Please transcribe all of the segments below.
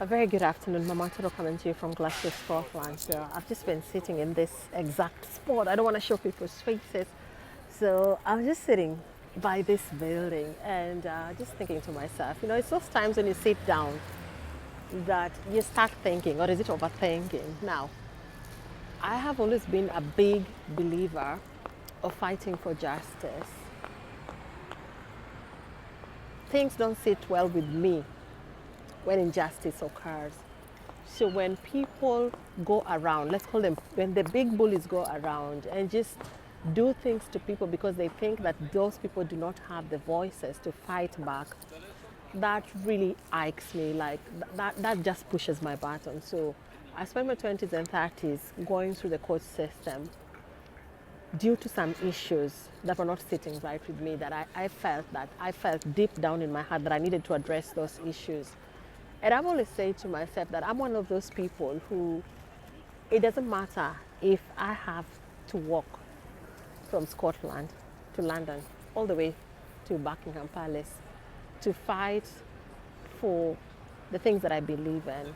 A very good afternoon, Mama Toro coming to you from Glasgow, Scotland. So I've just been sitting in this exact spot. I don't want to show people's faces. So I'm just sitting by this building and just thinking to myself, it's those times when you sit down that you start thinking, or is it overthinking? Now, I have always been a big believer of fighting for justice. Things don't sit well with me when injustice occurs. So when people go around, let's call them, when the big bullies go around and just do things to people because they think that those people do not have the voices to fight back, that really ikes me. Like that just pushes my button. So I spent my 20s and 30s going through the court system due to some issues that were not sitting right with me, that I felt deep down in my heart that I needed to address those issues. And I've always said to myself that I'm one of those people who, it doesn't matter if I have to walk from Scotland to London, all the way to Buckingham Palace, to fight for the things that I believe in,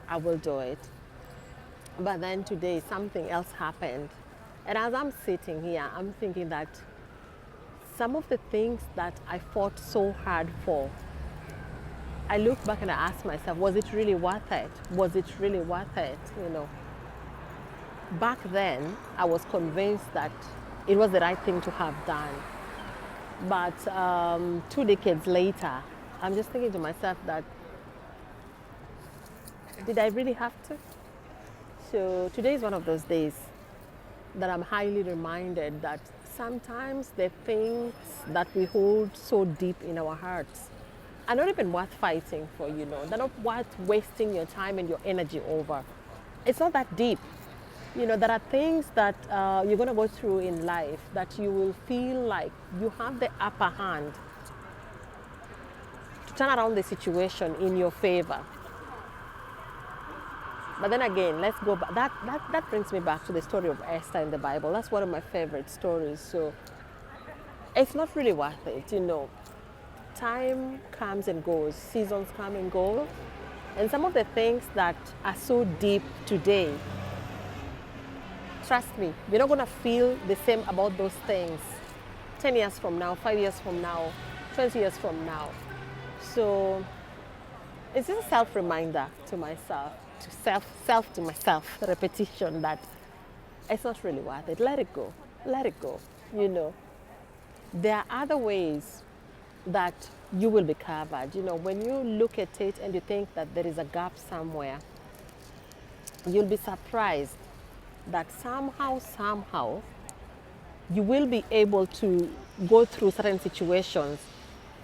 I will do it. But then today, something else happened. And as I'm sitting here, I'm thinking that some of the things that I fought so hard for, I look back and I ask myself, was it really worth it? Was it really worth it? Back then, I was convinced that it was the right thing to have done. But 2 decades later, I'm just thinking to myself that, did I really have to? So today is one of those days that I'm highly reminded that sometimes the things that we hold so deep in our hearts are not even worth fighting for, They're not worth wasting your time and your energy over. It's not that deep. There are things that you're going to go through in life that you will feel like you have the upper hand to turn around the situation in your favor. But then again, let's go back. That brings me back to the story of Esther in the Bible. That's one of my favorite stories. So it's not really worth it, Time comes and goes, seasons come and go. And some of the things that are so deep today, trust me, you're not going to feel the same about those things 10 years from now, 5 years from now, 20 years from now. So it's just a self-reminder to myself, to myself, repetition that it's not really worth it. Let it go. Let it go. There are other ways that you will be covered. When you look at it and you think that there is a gap somewhere, you'll be surprised that somehow, you will be able to go through certain situations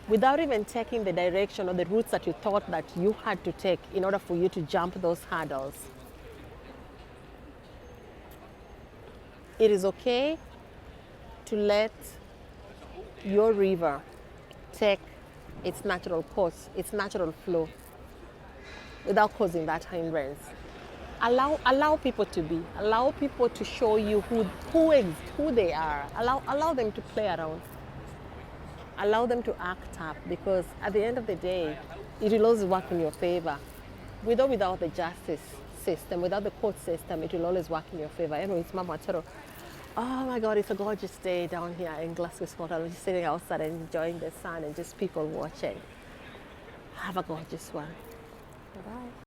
without even taking the direction or the routes that you thought that you had to take in order for you to jump those hurdles. It is okay to let your river take its natural course, its natural flow, without causing that hindrance. Allow people to be. Allow people to show you who they are. Allow them to play around. Allow them to act up, because at the end of the day, it will always work in your favor. With or without the justice system, without the court system, it will always work in your favor. Anyway, it's Mama Toro. Oh my God, it's a gorgeous day down here in Glasgow, Scotland. I'm just sitting outside and enjoying the sun and just people watching. Have a gorgeous one. Bye-bye.